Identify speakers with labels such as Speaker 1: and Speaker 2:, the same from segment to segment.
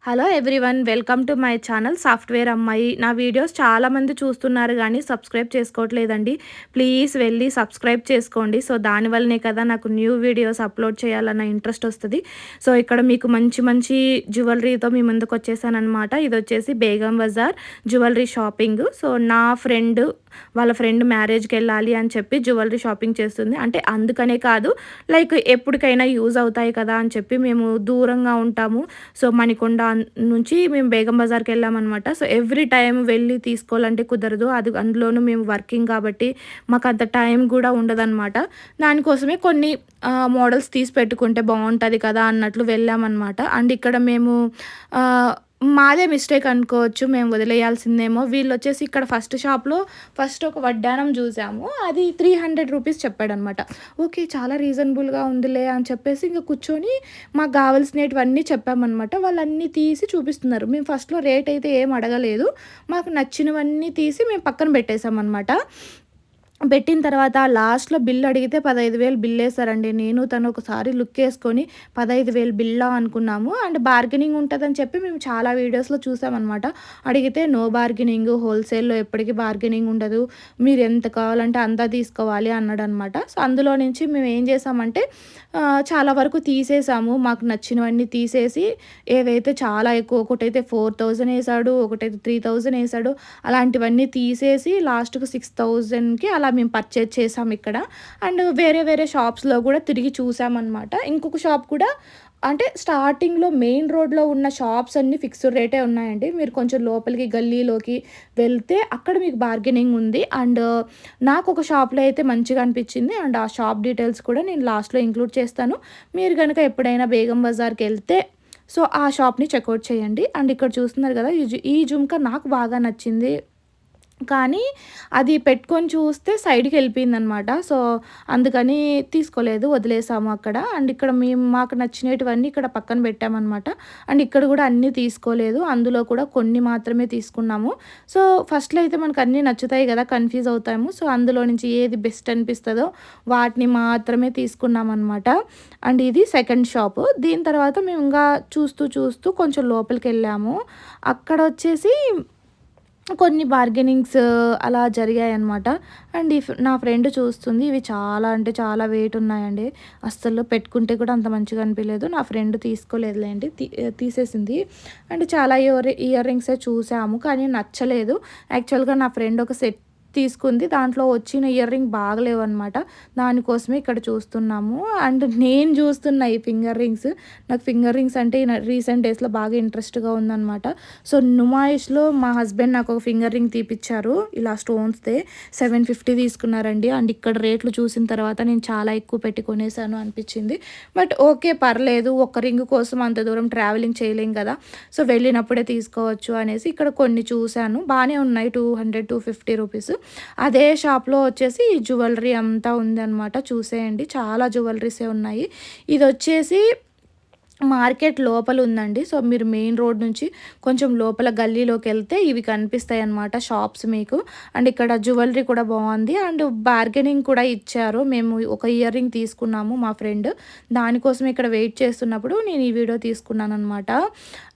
Speaker 1: Hello everyone, welcome to my channel software అమ్మాయి. నా videos చాలామంది చూస్తున్నారు కానీ సబ్స్క్రైబ్ చేసుకోవట్లేదండి. ప్లీజ్ వెళ్ళి సబ్స్క్రైబ్ చేసుకోండి. సో దానివల్లనే కదా నాకు న్యూ వీడియోస్ అప్లోడ్ చేయాలన్న ఇంట్రెస్ట్ వస్తుంది. సో ఇక్కడ మీకు మంచి మంచి జ్యువెలరీతో మీ ముందుకు వచ్చేసానమాట. ఇది వచ్చేసి Begum Bazar jewellery shopping. So నా ఫ్రెండ్ వాళ్ళ ఫ్రెండ్ మ్యారేజ్కి వెళ్ళాలి అని చెప్పి జ్యువెలరీ షాపింగ్ చేస్తుంది. అంటే అందుకనే కాదు, లైక్ ఎప్పటికైనా యూజ్ అవుతాయి కదా అని చెప్పి మేము దూరంగా ఉంటాము. సో మణికొండ నుంచి మేము బేగం బజార్కి వెళ్ళామన్నమాట. సో ఎవ్రీ టైం వెళ్ళి తీసుకోవాలంటే కుదరదు. అది అందులోనూ మేము వర్కింగ్ కాబట్టి మాకు అంత టైం కూడా ఉండదన్నమాట. దానికోసమే కొన్ని మోడల్స్ తీసి పెట్టుకుంటే బాగుంటుంది కదా అన్నట్లు వెళ్ళామన్నమాట. అండ్ ఇక్కడ మేము మాదే మిస్టేక్ అనుకోవచ్చు, మేము వదిలేయాల్సిందేమో. వీళ్ళు వచ్చేసి ఇక్కడ ఫస్ట్ షాప్లో ఫస్ట్ ఒక వడ్డానం చూసాము, అది 300 రూపీస్ చెప్పాడనమాట. ఓకే, చాలా రీజనబుల్గా ఉందిలే అని చెప్పేసి ఇంకా కూర్చొని మాకు కావాల్సినవన్నీ చెప్పామన్నమాట. వాళ్ళు అన్నీ తీసి చూపిస్తున్నారు. మేము ఫస్ట్లో రేట్ అయితే ఏం అడగలేదు, మాకు నచ్చినవన్నీ తీసి మేము పక్కన పెట్టేసామన్నమాట. పెట్టిన తర్వాత లాస్ట్‌లో బిల్ అడిగితే 15,000 బిల్ ఏసారండి. నేను తను ఒకసారి లుక్ ఏసుకొని 15,000 బిల్లా అనుకున్నాము. అండ్ బార్గెనింగ్ ఉంటదని చెప్పి మేము చాలా వీడియోస్‌లో చూసామనమాట. అడిగితే నో బార్గెనింగ్, హోల్‌సేల్‌లో ఎప్పటికి బార్గెనింగ్ ఉండదు, మీరు ఎంత కావాలంటే అంతా తీసుకోవాలి అన్నాడనమాట. సో అందులో నుంచి మేము ఏం చేసామంటే చాలా వరకు తీసేసాము. మాకు నచ్చినవన్నీ తీసేసి, ఏవైతే చాలా ఎక్కువ, ఒకటైతే 4,000 ఏసాడు, ఒకటైతే 3,000 ఏసాడు, అలాంటివన్నీ తీసేసి లాస్ట్‌కి 6,000కి అలా మేము పర్చేజ్ చేసాం ఇక్కడ. అండ్ వేరే వేరే షాప్స్‌లో కూడా తిరిగి చూసామన్నమాట. ఇంకొక షాప్ కూడా, అంటే స్టార్టింగ్‌లో మెయిన్ రోడ్‌లో ఉన్న షాప్స్ అన్నీ ఫిక్స్డ్ రేటే ఉన్నాయండి. మీరు కొంచెం లోపలికి గల్లీలోకి వెళ్తే అక్కడ మీకు బార్గెనింగ్ ఉంది. అండ్ నాకొక షాప్‌లో అయితే మంచిగా అనిపించింది. అండ్ ఆ షాప్ డీటెయిల్స్ కూడా నేను లాస్ట్‌లో ఇంక్లూడ్ చేస్తాను. మీరు గనుక ఎప్పుడైనా బేగం బజార్‌కెళ్తే సో ఆ షాప్‌ని చెక్‌ఔట్ చేయండి. అండ్ ఇక్కడ చూస్తున్నారు కదా, ఈ జుంకా నాకు బాగా నచ్చింది. కానీ అది పెట్టుకొని చూస్తే సైడ్‌కి వెళ్ళిపోయిందనమాట. సో అందుకని తీసుకోలేదు, వదిలేసాము అక్కడ. అండ్ ఇక్కడ మాకు నచ్చినటివన్నీ ఇక్కడ పక్కన పెట్టామనమాట. అండ్ ఇక్కడ కూడా అన్నీ తీసుకోలేదు, అందులో కూడా కొన్ని మాత్రమే తీసుకున్నాము. సో ఫస్ట్‌లో అయితే మనకు అన్నీ నచ్చుతాయి కదా, కన్‌ఫ్యూజ్ అవుతాము. సో అందులో నుంచి ఏది బెస్ట్ అనిపిస్తదో వాటిని మాత్రమే తీసుకున్నామనమాట. అండ్ ఇది సెకండ్ షాపు. దీని తర్వాత మేము ఇంకా చూస్తూ చూస్తూ కొంచెం లోపలికెళ్ళాము. అక్కడొచ్చేసి కొన్ని బార్గెనింగ్స్ అలా జరిగాయన్నమాట. అండ్ నా ఫ్రెండ్ చూస్తుంది, ఇవి చాలా అంటే చాలా వెయిట్ ఉన్నాయండి. అస్సలు పెట్టుకుంటే కూడా అంత మంచిగా అనిపించలేదు. నా ఫ్రెండ్ తీసుకోలేదులేండి, తీసేసింది. అండ్ చాలా ఇయర్ రింగ్సే చూసాము కానీ నచ్చలేదు. యాక్చువల్గా నా ఫ్రెండ్ ఒక సెట్ తీసుకుంది, దాంట్లో వచ్చిన ఇయర్ రింగ్ బాగలేవన్నమాట. దానికోసమే ఇక్కడ చూస్తున్నాము. అండ్ నేను చూస్తున్నా ఈ ఫింగర్ రింగ్స్. నాకు ఫింగర్ రింగ్స్ అంటే రీసెంట్ డేస్లో బాగా ఇంట్రెస్ట్గా ఉందన్నమాట. సో నుమాయిష్లో మా హస్బెండ్ నాకు ఒక ఫింగర్ రింగ్ తీపిచ్చారు, ఇలా స్టోన్స్దే 750 తీసుకున్నారండి. అండ్ ఇక్కడ రేట్లు చూసిన తర్వాత నేను చాలా ఎక్కువ పెట్టి కొనేసాను అనిపించింది. బట్ ఓకే, పర్లేదు, ఒక్క రింగ్ కోసం అంత దూరం ట్రావెలింగ్ చేయలేం కదా, సో వెళ్ళినప్పుడే తీసుకోవచ్చు అనేసి ఇక్కడ కొన్ని చూశాను. బాగానే ఉన్నాయి, 200, 250 రూపీస్. అదే షాప్లో వచ్చేసి జ్యువెలరీ అంతా ఉందన్నమాట. చూసేయండి, చాలా జ్యువెలరీసే ఉన్నాయి. ఇది వచ్చేసి మార్కెట్ లోపల ఉందండి. సో మీరు మెయిన్ రోడ్ నుంచి కొంచెం లోపల గల్లీలోకి వెళ్తే ఇవి కనిపిస్తాయి అన్నమాట షాప్స్ మీకు. అండ్ ఇక్కడ జ్యువెలరీ కూడా బాగుంది. అండ్ బార్గెనింగ్ కూడా ఇచ్చారు. మేము ఒక ఇయర్ రింగ్ తీసుకున్నాము మా ఫ్రెండ్, దానికోసం ఇక్కడ వెయిట్ చేస్తున్నప్పుడు నేను ఈ వీడియో తీసుకున్నాను అనమాట.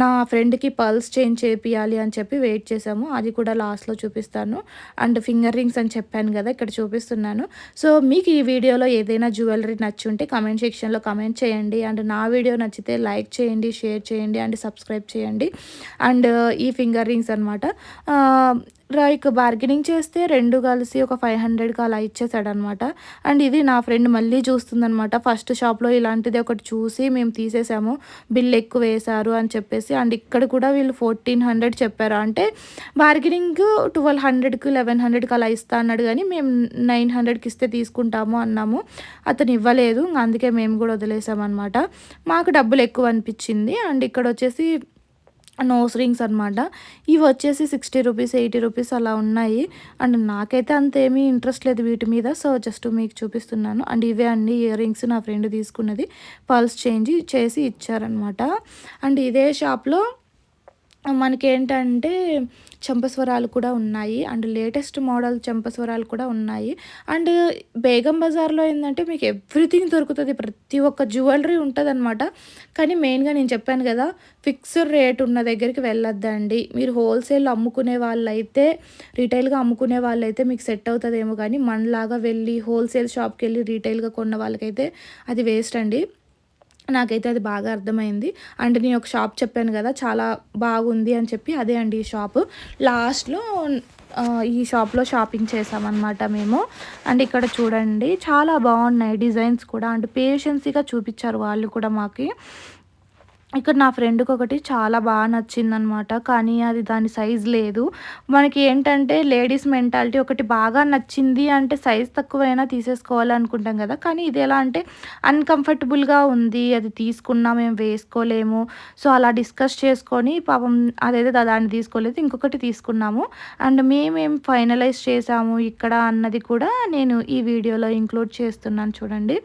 Speaker 1: నా ఫ్రెండ్కి పర్ల్స్ చేంజ్ చేపియాలి అని చెప్పి వెయిట్ చేసాము, అది కూడా లాస్ట్లో చూపిస్తాను. అండ్ ఫింగర్ రింగ్స్ అని చెప్పాను కదా, ఇక్కడ చూపిస్తున్నాను. సో మీకు ఈ వీడియోలో ఏదైనా జ్యువెలరీ నచ్చుంటే కామెంట్ సెక్షన్లో కామెంట్ చేయండి. అండ్ నా వీడియో నచ్చితే లైక్ చేయండి, షేర్ చేయండి అండ్ సబ్స్క్రైబ్ చేయండి. అండ్ ఈ ఫింగర్ రింగ్స్ అనమాట, లైక్ బార్గెనింగ్ చేస్తే రెండు కలిసి ఒక 500కి అలా ఇచ్చేసాడనమాట. అండ్ ఇది నా ఫ్రెండ్ మళ్ళీ చూస్తుందనమాట. ఫస్ట్ షాప్లో ఇలాంటిది ఒకటి చూసి మేము తీసేసాము, బిల్ ఎక్కువ వేశారు అని చెప్పేసి. అండ్ ఇక్కడ కూడా వీళ్ళు 1400 చెప్పారు, అంటే బార్గెనింగ్ 1200కి 1100కి అలా ఇస్తా అన్నాడు. కానీ మేము 900కి ఇస్తే తీసుకుంటాము అన్నాము, అతను ఇవ్వలేదు. అందుకే మేము కూడా వదిలేసామన్నమాట. మాకు డబ్బులు ఎక్కువ అనిపించింది. అండ్ ఇక్కడ వచ్చేసి నోస్ రింగ్స్ అనమాట. ఇవి వచ్చేసి 60 రూపీస్, 80 రూపీస్ అలా ఉన్నాయి. అండ్ నాకైతే అంతేమీ ఇంట్రెస్ట్ లేదు వీటి మీద, సో జస్ట్ మీకు చూపిస్తున్నాను. అండ్ ఇవే అన్ని ఇయర్ రింగ్స్ నా ఫ్రెండ్ తీసుకున్నది, పల్స్ చేంజ్ చేసి ఇచ్చారనమాట. అండ్ ఇదే షాప్లో మనకేంటంటే చెంపస్వరాలు కూడా ఉన్నాయి. అండ్ లేటెస్ట్ మోడల్ చెంపస్వరాలు కూడా ఉన్నాయి. అండ్ బేగం బజార్‌లో ఏందంటే మీకు ఎవ్రీథింగ్ దొరుకుతది. ప్రతి ఒక్క జ్యువెలరీ ఉంటదనమాట. కానీ మెయిన్‌గా నేను చెప్పాను గదా! ఫిక్స్డ్ రేట్ ఉన్న దగ్గరికి వెళ్ళొద్దండి. మీరు హోల్‌సేల్‌లో అమ్ముకునే వాళ్ళైతే, రిటైల్‌గా అమ్ముకునే వాళ్ళైతే మీకు సెట్ అవుతదేమో గానీ, మనలాగా వెళ్ళి హోల్‌సేల్ షాప్‌కెళ్ళి రీటైల్‌గా కొన్న వాళ్ళకైతే అది వేస్ట్ అండి. నాకైతే అది బాగా అర్థమైంది. అండ్ నేను ఒక షాప్ చెప్పాను గదా! చాలా బాగుంది అని చెప్పి అదే అండి ఈ షాపు. లాస్ట్‌లో ఈ షాప్‌లో షాపింగ్ చేశామనమాట మేము. అండ్ ఇక్కడ చూడండి చాలా బాగున్నాయి డిజైన్స్ కూడా. అండ్ పేషెన్సీగా చూపిచ్చారు వాళ్ళు కూడా మాకి. ఇక్కడ నా ఫ్రెండ్‌కొకటి చాలా నచ్చిందనమాట. కానీ అది దాని సైజ్ లేదు. మనకి ఏంటంటే లేడీస్ మెంటాలిటీ ఒకటి బాగా నచ్చింది అంటే సైజ్ తక్కువైనా తీసేసుకోవాలనుకుంటాం గదా! కానీ ఇదెలా అంటే అన్‌కంఫర్టబుల్‌గా ఉంది. అది తీసుకున్నా మేము వేసుకోలేము. సో, అలా డిస్కస్ చేసుకొని పాపం అదైతే దాన్ని తీసుకోలేదు. ఇంకొకటి తీసుకున్నాము. అండ్ మేమేం ఫైనలైజ్ చేసాము ఇక్కడ అన్నది కూడా నేను ఈ వీడియోలో ఇంక్లూడ్ చేస్తున్నాను చూడండి.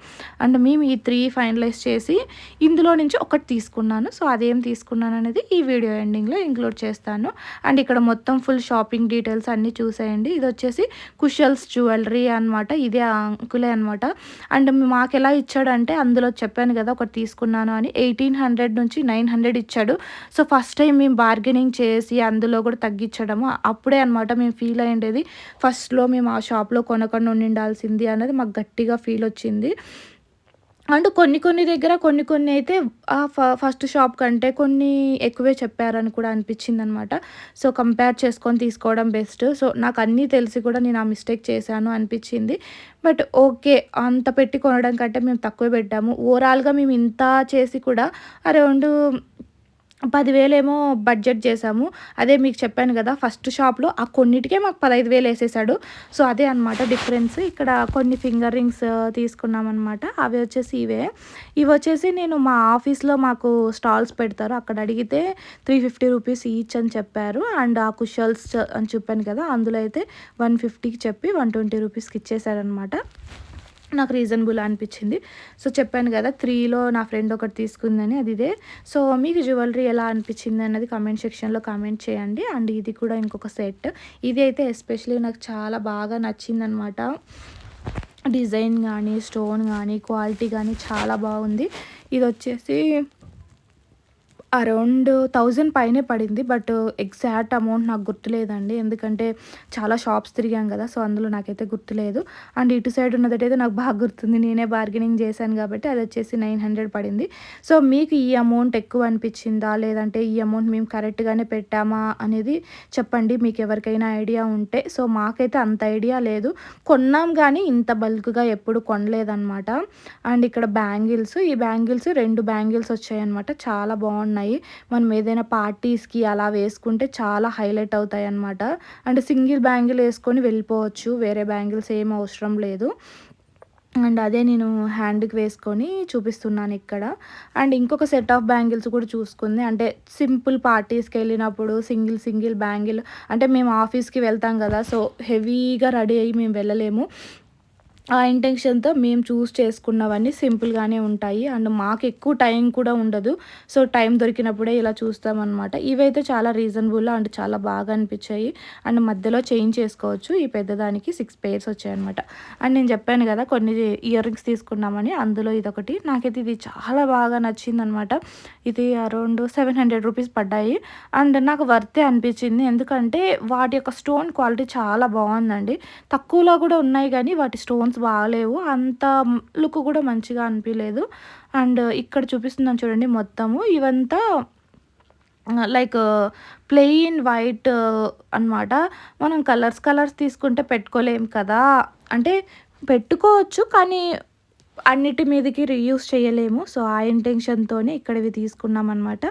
Speaker 1: అండ్ మేము ఈ 3 ఫైనలైజ్ చేసి ఇందులో నుంచి ఒకటి తీసుకున్నాను. సో, అదేం తీసుకున్నాననేది ఈ వీడియో ఎండింగ్‌లో ఇంక్లూడ్ చేస్తాను. అండ్ ఇక్కడ మొత్తం ఫుల్ షాపింగ్ డీటెయిల్స్ అన్నీ చూసేయండి. ఇదొచ్చేసి కుషల్స్ జ్యువెలరీ అనమాట. ఇదే ఆ అంకులే అనమాట. అండ్ మాకెలా ఇచ్చాడంటే అందులో చెప్పాను గదా! ఒకటి తీసుకున్నాను అని 1800 నుంచి 900 ఇచ్చాడు. సో, ఫస్ట్ టైం మేము బార్గెనింగ్ చేసి అందులో కూడా తగ్గిచ్చడము అప్పుడే అనమాట మేము ఫీల్ అయ్యుండేది. ఫస్ట్‌లో మేము ఆ షాప్‌లో కొనకుండా ఉండిండాల్సింది అనేది మాకు గట్టిగా ఫీలొచ్చింది. అండ్ కొన్ని దగ్గర కొన్ని అయితే ఫస్ట్ షాప్ కంటే కొన్ని ఎక్కువే చెప్పారని కూడా అనిపించిందనమాట. సో, కంపేర్ చేసుకొని తీసుకోవడం బెస్ట్. సో, నాకన్నీ తెలిసి కూడా నేను ఆ మిస్టేక్ చేశాను అనిపించింది. But okay. అంత పెట్టి కొనడం కంటే మేము తక్కువే పెట్టాము. ఓవరాల్‌గా మేము ఇంత చేసి కూడా అరౌండ్ 10,000 ఏమో బడ్జెట్ చేశాము. అదే మీకు చెప్పాను గదా! ఫస్ట్ షాప్‌లో ఆ కొన్నిటికే మాకు 15,000 ఏసేసాడు. సో, అదే అనమాట డిఫరెన్స్. ఇక్కడ కొన్ని ఫింగర్ రింగ్స్ తీసుకున్నామనమాట. అవి వచ్చేసి ఇవే. ఇవొచ్చేసి నేను మా ఆఫీస్‌లో మాకు స్టాల్స్ పెడతారు. అక్కడ అడిగితే 350 రూపీస్ ఈచ్ అని చెప్పారు. అండ్ ఆ కుషల్స్ అని చెప్పాను కదా! అందులో అయితే 150కి చెప్పి 120 రూపీస్‌కి ఇచ్చేసారనమాట. నాకు రీజనబుల్ అనిపించింది. సో, చెప్పాను గదా! 3లో నా ఫ్రెండ్ ఒకటి తీసుకుందని అది ఇదే. సో, మీకు జ్యువెలరీ ఎలా అనిపించింది అన్నది కామెంట్ సెక్షన్‌లో కామెంట్ చేయండి. అండ్ ఇది కూడా ఇంకొక సెట్. ఇది అయితే ఎస్పెషల్లీ నాకు చాలా బాగా నచ్చిందనమాట. డిజైన్ గానీ, స్టోన్ గానీ, క్వాలిటీ గానీ చాలా బాగుంది. ఇదొచ్చేసి అరౌండ్ 1000 పైనే పడింది. బట్ ఎగ్జాక్ట్ అమౌంట్ నాకు గుర్తులేదండి. ఎందుకంటే చాలా షాప్స్ తిరిగాం గదా! సో, అందులో నాకైతే గుర్తులేదు. అండ్ ఇటు సైడ్ ఉన్నదటైతే నాకు బాగా గుర్తుంది. నేనే బార్గెనింగ్ చేశాను గాబట్టి అదొచ్చేసి 900 పడింది. సో, మీకు ఈ అమౌంట్ ఎక్కువ అనిపిచ్చిందా? లేదంటే ఈ అమౌంట్ మేము కరెక్ట్‌గానే పెట్టామా? అనేది చెప్పండి మీకెవరికైనా ఐడియా ఉంటే. సో, మాకైతే అంత ఐడియా లేదు. కొన్నాం గానీ ఇంత బల్క్‌గా ఎప్పుడు కొనలేదనమాట. అండ్ ఇక్కడ బ్యాంగిల్స్. ఈ బ్యాంగిల్స్ 2 బ్యాంగిల్స్ వచ్చాయన్నమాట. చాలా బాగున్నాయి. మనం ఏదైనా పార్టీస్‌కి అలా వేసుకుంటే చాలా హైలైట్ అవుతాయన్నమాట. అండ్ సింగిల్ బ్యాంగిల్ ఏసుకొని వెళ్ళిపోవచ్చు. వేరే బ్యాంగిల్స్ ఏం అవసరం లేదు. అండ్ అదే నేను హ్యాండ్‌కి వేసుకొని చూపిస్తున్నాను ఇక్కడ. అండ్ ఇంకొక సెట్ ఆఫ్ బ్యాంగిల్స్ కూడా చూసుకుంది. అంటే సింపుల్ పార్టీస్‌కెళ్ళినప్పుడు సింగిల్ బ్యాంగిల్ అంటే మేము ఆఫీస్‌కి వెళ్తాం గదా! సో, హెవీగా రెడీ అయ్యి మేము వెళ్ళలేము. ఆ ఇంటెన్షన్‌తో మేము చేసుకున్నవన్నీ సింపుల్‌గానే ఉంటాయి. అండ్ మాకెక్కువ టైం కూడా ఉండదు. సో, టైం దొరికినప్పుడే ఇలా చూస్తామనమాట. ఇవైతే చాలా రీజనబుల్ అండ్ చాలా బాగా అనిపిచ్చాయి. అండ్ మధ్యలో చేంజ్ చేసుకోవచ్చు. ఈ పెద్దదానికి 6 పెయిర్స్ వచ్చాయనమాట. అండ్ నేను చెప్పాను గదా! కొన్ని ఇయర్ రింగ్స్ తీసుకున్నామని. అందులో ఇదొకటి. నాకైతే ఇది చాలా బాగా నచ్చిందనమాట. ఇది అరౌండ్ 700 రూపీస్ పడ్డాయి. అండ్ నాకు వర్తే అనిపిచ్చింది. ఎందుకంటే వాటి యొక్క స్టోన్ క్వాలిటీ చాలా బావుందండి. తక్కువలో కూడా ఉన్నాయి గానీ వాటి స్టోన్స్ బాలేవు. అంత లుక్ కూడా మంచిగా అనిపియలేదు. అండ్ ఇక్కడ చూపిస్తున్నాను చూడండి మొత్తము. ఇవంతా లైక్ ప్లెయిన్ వైట్ అనమాట. మనం కలర్స్ తీసుకుంటే పెట్టుకోలేం కదా! అంటే పెట్టుకోవచ్చు. కానీ అన్నిటి మీదకి రీయూజ్ చేయలేము. సో, ఆ ఇంటెన్షన్‌తోనే ఇక్కడివి తీసుకున్నామనమాట.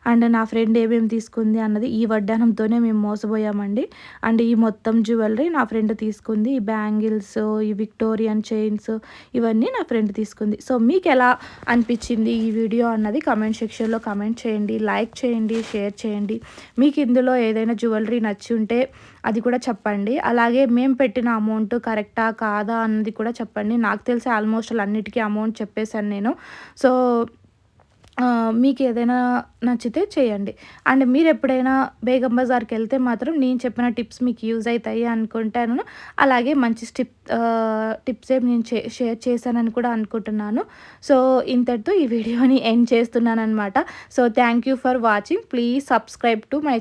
Speaker 1: అండ్ నా ఫ్రెండ్ ఏమేమి తీసుకుంది అన్నది ఈ వడ్డానంతోనే మేము మోసపోయామండి. అండ్ ఈ మొత్తం జ్యువెలరీ నా ఫ్రెండ్ తీసుకుంది. ఈ బ్యాంగిల్స్, ఈ విక్టోరియన్ చైన్స్ ఇవన్నీ నా ఫ్రెండ్ తీసుకుంది. సో, మీకెలా అనిపించింది ఈ వీడియో అన్నది కామెంట్ సెక్షన్‌లో కామెంట్ చేయండి. లైక్ చేయండి, షేర్ చేయండి. మీకు ఇందులో ఏదైనా జ్యువెలరీ నచ్చి ఉంటే అది కూడా చెప్పండి. అలాగే మేము పెట్టిన అమౌంట్ కరెక్టా? కాదా? అన్నది కూడా చెప్పండి. నాకు తెలిసి ఆల్మోస్ట్ అన్నిటికి అమౌంట్ చెప్పేసాను నేను. సో, మీకేదైనా నచ్చితే చేయండి. అండ్ మీరెప్పుడైనా బేగం బజార్‌కెళ్తే మాత్రం నేను చెప్పిన టిప్స్ మీకు యూజ్ అయితాయి అనుకుంటాను. అలాగే మంచి టిప్సే నేను షేర్ చేశానని కూడా అనుకుంటున్నాను. సో, ఇంతటితో ఈ వీడియోని ఎండ్ చేస్తున్నాననమాట. So, thank you for watching. Please subscribe to my